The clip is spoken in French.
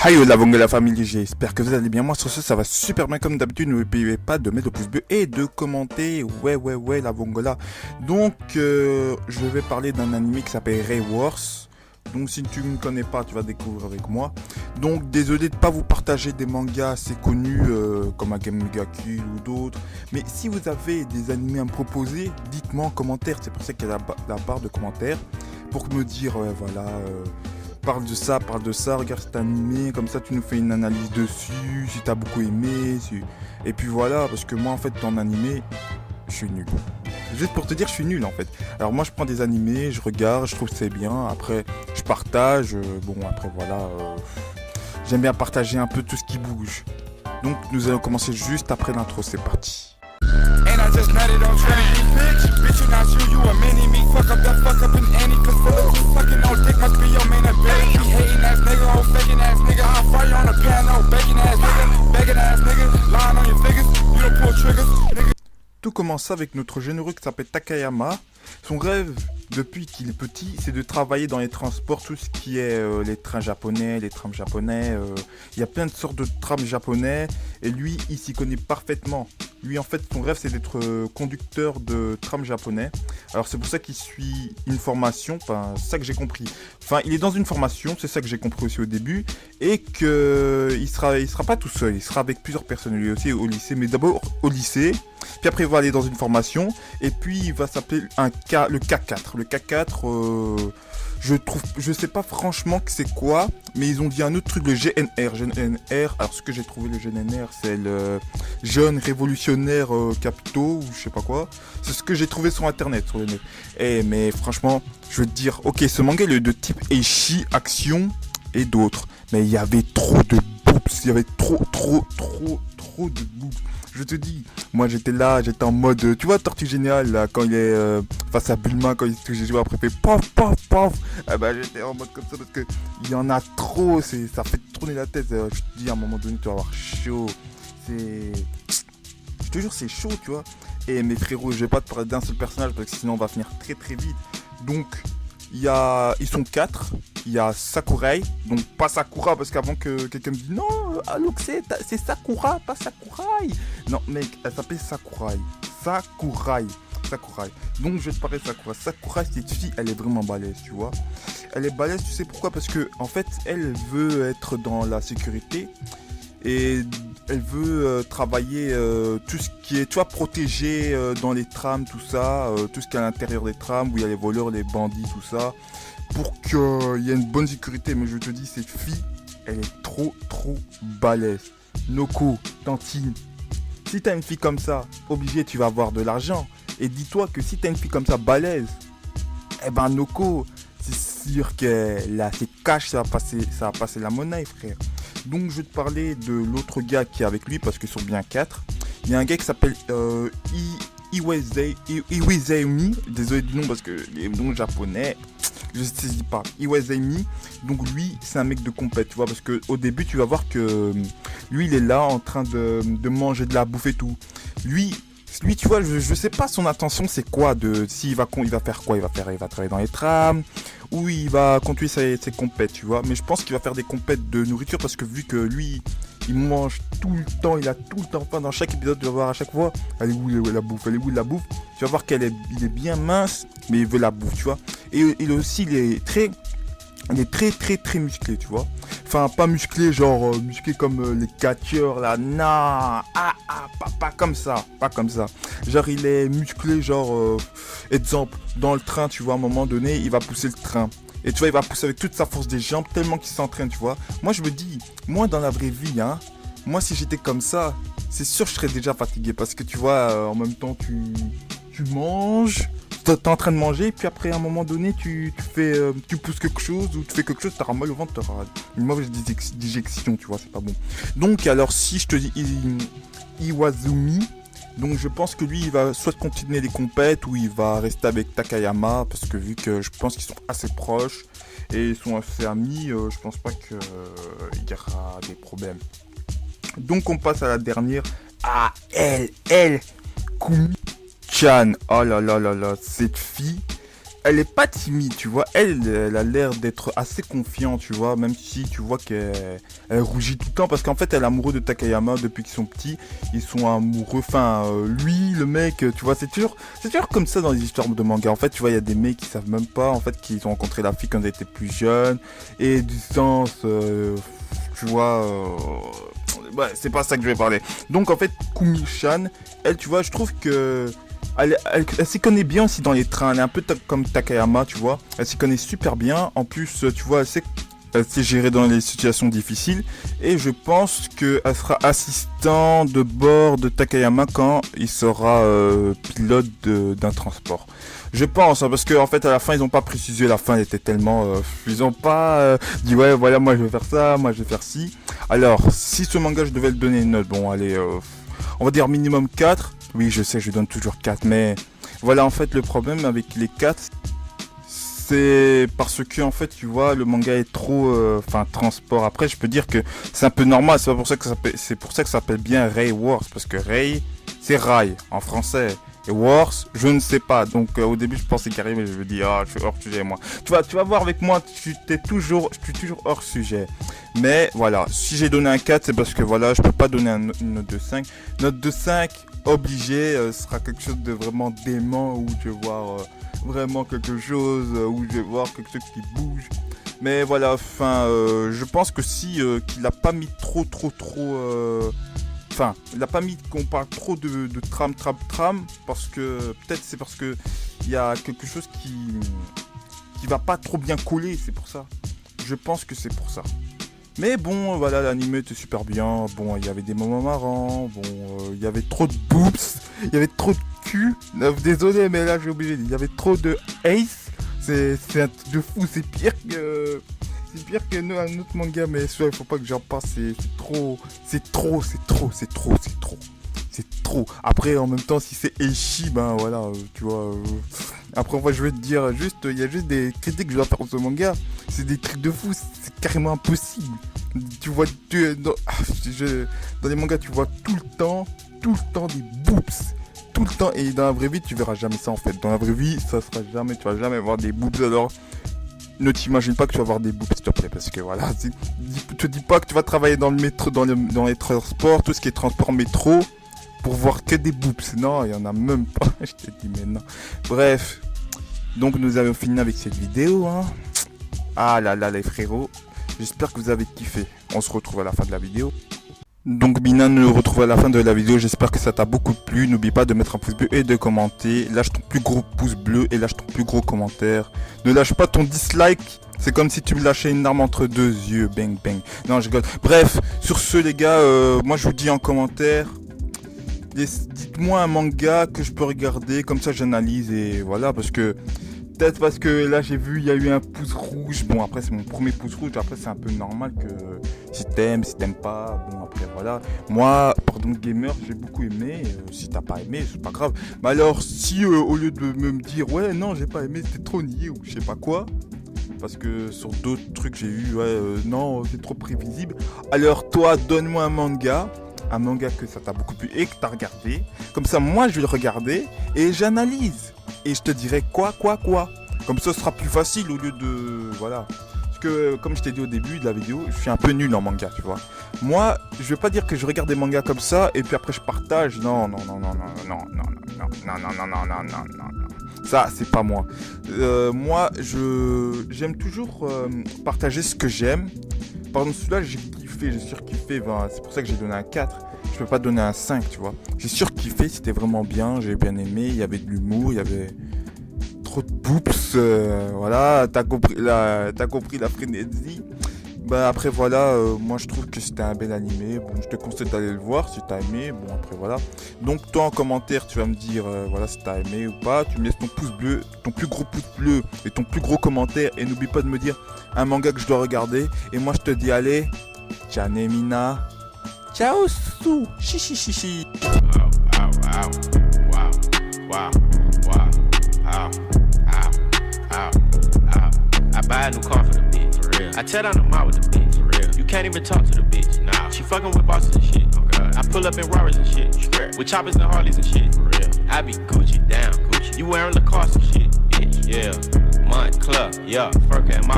Hi la vongue la famille, j'espère que vous allez bien. Moi sur ce ça va super bien comme d'habitude. N'oubliez pas de mettre le pouce bleu et de commenter. Ouais la vongola. Donc je vais parler d'un anime qui s'appelle Ray Wars. Donc si tu ne me connais pas, tu vas découvrir avec moi. Donc désolé de ne pas vous partager des mangas assez connus comme Agame Megaki ou d'autres. Mais si vous avez des animés à me proposer, dites-moi en commentaire. C'est pour ça qu'il y a la barre de commentaires. Pour me dire voilà... parle de ça, regarde cet animé, comme ça tu nous fais une analyse dessus, si t'as beaucoup aimé, et puis voilà, parce que moi en fait en animé, je suis nul. Juste pour te dire, je suis nul en fait. Alors moi je prends des animés, je regarde, je trouve que c'est bien, après je partage, bon après voilà, j'aime bien partager un peu tout ce qui bouge. Donc nous allons commencer juste après l'intro, c'est parti. And I just nutted on Trinity, bitch you not you a mini me, fuck up in any, cause full of you fucking on dick must be your main ability, hating ass nigga, oh faking ass nigga, I'll fire on the piano, begging ass nigga, lying on your figures, you don't pull triggers, nigga. Tout commence avec notre généreux qui s'appelle Takayama. Son rêve, depuis qu'il est petit, c'est de travailler dans les transports, tout ce qui est les trains japonais, les trams japonais. Il y a plein de sortes de trams japonais et lui, il s'y connaît parfaitement. Lui, en fait, son rêve, c'est d'être conducteur de tram japonais. Alors, c'est pour ça qu'il suit une formation, enfin, c'est ça que j'ai compris. Enfin, il est dans une formation, c'est ça que j'ai compris aussi au début, et qu'il sera pas tout seul, il sera avec plusieurs personnes, lui aussi au lycée, mais d'abord au lycée. Puis après, il va aller dans une formation, et puis il va s'appeler le K4. Le K4, je sais pas franchement que c'est quoi, mais ils ont dit un autre truc, le GNR. Alors, ce que j'ai trouvé, le GNR, c'est le Jeune Révolutionnaire Capitaux, ou je sais pas quoi. C'est ce que j'ai trouvé sur internet, sur le net. Mais franchement, je veux te dire, ok, ce manga, il est de type Eishi, action et d'autres. Mais il y avait trop de boobs, il y avait trop de boobs. Je te dis, moi j'étais là, j'étais en mode, tu vois Tortue Géniale là, quand il est face à Bulma, quand il se touche, après il fait paf. Ah bah j'étais en mode comme ça parce que il y en a trop, ça fait tourner la tête. Je te dis à un moment donné tu vas avoir chaud. Je te jure c'est chaud tu vois. Et mes frérots, je vais pas te parler d'un seul personnage parce que sinon on va finir très vite. Donc ils sont 4. Il y a Sakurai, donc pas Sakura, parce qu'avant que quelqu'un me dise non, Alox, c'est Sakura, pas Sakurai. Non, mec, elle s'appelle Sakurai. Donc je vais te parler de Sakura. Sakura, cette fille, elle est vraiment balèze, tu vois. Elle est balèze, tu sais pourquoi? Parce que, en fait, elle veut être dans la sécurité et elle veut travailler tout ce qui est, tu vois, protégé dans les trams, tout ça, tout ce qui est à l'intérieur des trams, où il y a les voleurs, les bandits, tout ça. Pour qu'il y ait une bonne sécurité, mais je te dis, cette fille, elle est trop balèze. Noko, Tantine, si t'as une fille comme ça, obligé, tu vas avoir de l'argent. Et dis-toi que si t'as une fille comme ça, balèze, eh ben Noko, c'est sûr que là, c'est cash, ça va passer la monnaie, frère. Donc je vais te parler de l'autre gars qui est avec lui, parce qu'ils sont bien 4. Il y a un gars qui s'appelle Iwaizumi, désolé du nom parce que les noms japonais, je ne sais pas, Iwaizumi. Donc lui, c'est un mec de compète, tu vois, parce que au début, tu vas voir que lui, il est là en train de manger de la bouffe et tout. Lui, tu vois, je sais pas son intention, c'est quoi il va faire quoi, il va travailler dans les trams, ou il va conduire ses compètes, tu vois. Mais je pense qu'il va faire des compètes de nourriture parce que vu que lui, il mange tout le temps, il a tout le temps faim. Dans chaque épisode, tu vas voir à chaque fois, elle est où la bouffe. Tu vas voir il est bien mince, mais il veut la bouffe, tu vois. Et il est très musclé, tu vois. Enfin, pas musclé, genre musclé comme les catcheurs là, non, pas comme ça. Genre, il est musclé, genre, exemple, dans le train, tu vois, à un moment donné, il va pousser le train. Et tu vois, il va pousser avec toute sa force des jambes, tellement qu'il s'entraîne, tu vois. Moi, je me dis, moi, dans la vraie vie, hein, moi, si j'étais comme ça, c'est sûr que je serais déjà fatigué. Parce que, tu vois, en même temps, tu manges, t'es en train de manger, et puis après, à un moment donné, tu pousses quelque chose, ou tu fais quelque chose, t'auras mal au ventre, t'auras une mauvaise digestion, tu vois, c'est pas bon. Donc, alors, si je te dis Iwazumi, donc je pense que lui, il va soit continuer les compètes ou il va rester avec Takayama parce que vu que je pense qu'ils sont assez proches et ils sont assez amis, je pense pas qu'il y aura des problèmes. Donc on passe à la dernière. Ah, elle, Kumi-chan. Oh là, cette fille, elle est pas timide, tu vois. Elle a l'air d'être assez confiante, tu vois. Même si tu vois qu'elle rougit tout le temps. Parce qu'en fait, elle est amoureuse de Takayama depuis qu'ils sont petits. Ils sont amoureux. Enfin, lui, le mec, tu vois, c'est toujours comme ça dans les histoires de manga. En fait, tu vois, il y a des mecs qui savent même pas, en fait, qu'ils ont rencontré la fille quand ils étaient plus jeunes. Et du sens, tu vois... ouais, c'est pas ça que je vais parler. Donc, en fait, Kumi-chan, elle, tu vois, je trouve que... Elle s'y connaît bien aussi dans les trains, elle est un peu comme Takayama, tu vois. Elle s'y connaît super bien. En plus, tu vois, elle sait gérer dans les situations difficiles. Et je pense qu'elle sera assistant de bord de Takayama quand il sera pilote d'un transport. Je pense, hein, parce qu'en fait, à la fin, ils n'ont pas précisé. La fin, elle était tellement... ils n'ont pas dit, ouais, voilà, moi, je vais faire ça, moi, je vais faire ci. Alors, si ce manga, je devais le donner une note, bon, allez, on va dire minimum 4. Oui, je sais, je donne toujours 4, mais voilà, en fait, le problème avec les 4, c'est parce que, en fait, tu vois, le manga est trop, transport. Après, je peux dire que c'est un peu normal, c'est pas pour ça que c'est pour ça que ça s'appelle bien Ray Wars, parce que Ray, c'est rail, en français. Et Wars, je ne sais pas. Donc, au début, je pensais carrément, mais je me dis, je suis hors sujet, moi. Tu vas voir avec moi, je suis toujours hors sujet. Mais, voilà, si j'ai donné un 4, c'est parce que, voilà, je peux pas donner une note de 5. Note de 5, obligé, sera quelque chose de vraiment dément, où je vais voir vraiment quelque chose, où je vais voir quelque chose qui bouge. Mais voilà, je pense que si qu'il a pas mis trop, il n'a pas mis qu'on parle trop de tram, parce que peut-être c'est parce que il y a quelque chose qui va pas trop bien coller, c'est pour ça. Je pense que c'est pour ça. Mais bon, voilà, l'anime était super bien. Bon, il y avait des moments marrants. Bon, il y avait trop de boobs. Il y avait trop de cul. Désolé, mais là, j'ai obligé. Il y avait trop de ace. C'est un truc de fou. C'est pire que un autre manga. Mais ça, il faut pas que j'en passe. C'est trop. Après, en même temps, si c'est Eishi, ben voilà, tu vois. Après, moi, je vais te dire, il y a juste des critiques que je dois faire pour ce manga. C'est des trucs de fou, c'est carrément impossible. Tu vois, dans les mangas, tu vois tout le temps des boobs. Tout le temps, et dans la vraie vie, tu verras jamais ça en fait. Dans la vraie vie, ça sera jamais, tu vas jamais voir des boobs. Alors, ne t'imagine pas que tu vas voir des boobs, s'il te plaît, parce que voilà, te dis pas que tu vas travailler dans le métro, dans les transports, tout ce qui est transport métro, pour voir que des boobs. Non, il y en a même pas. Je te dis mais non. Bref, donc nous avons fini avec cette vidéo. Hein. Ah là là, les frérots. J'espère que vous avez kiffé. On se retrouve à la fin de la vidéo. Donc Bina nous retrouve à la fin de la vidéo, j'espère que ça t'a beaucoup plu, n'oublie pas de mettre un pouce bleu et de commenter, lâche ton plus gros pouce bleu et lâche ton plus gros commentaire, ne lâche pas ton dislike, c'est comme si tu me lâchais une arme entre deux yeux, bang bang, non je rigole, bref, sur ce les gars, moi je vous dis en commentaire, dites-moi un manga que je peux regarder, comme ça j'analyse et voilà, peut-être parce que là j'ai vu il y a eu un pouce rouge. Bon après c'est mon premier pouce rouge. Après c'est un peu normal que si t'aimes pas. Bon après voilà. Moi pardon gamer j'ai beaucoup aimé. Si t'as pas aimé c'est pas grave. Mais alors si au lieu de me dire ouais non j'ai pas aimé c'était trop niais ou je sais pas quoi. Parce que sur d'autres trucs j'ai eu non c'est trop prévisible. Alors toi donne-moi un manga que ça t'a beaucoup plu et que t'as regardé. Comme ça moi je vais le regarder et j'analyse. Et je te dirai quoi. Comme ça, ce sera plus facile au lieu de... Voilà. Parce que, comme je t'ai dit au début de la vidéo, je suis un peu nul en manga, tu vois. Moi, je vais pas dire que je regarde des mangas comme ça, et puis après je partage. Non. Ça, c'est pas moi. Moi, j'aime toujours partager ce que j'aime. Par exemple, celui-là, j'ai surkiffé. Ben, c'est pour ça que j'ai donné un 4. Je peux pas donner un 5, tu vois. J'ai surkiffé, c'était vraiment bien, j'ai bien aimé, il y avait de l'humour, il y avait trop de boops, voilà, t'as compris la frénésie. Bah après voilà, moi je trouve que c'était un bel animé, bon je te conseille d'aller le voir si t'as aimé, bon après voilà. Donc toi en commentaire tu vas me dire voilà si t'as aimé ou pas, tu me laisses ton pouce bleu, ton plus gros pouce bleu et ton plus gros commentaire et n'oublie pas de me dire un manga que je dois regarder et moi je te dis allez, Janemina. Ciao Sou, chichichichi. I buy a new car for the bitch. For real. I tear down the mall with the bitch. For real. You can't even talk to the bitch. Nah. She fucking with bosses and shit. Oh God. I pull up in Rarers and shit. Straight. With choppers and Harleys and shit. For real. I be Gucci down. Gucci. You wearing Lacoste and shit. Bitch. Yeah. Montclair. Yeah. Fur cat. My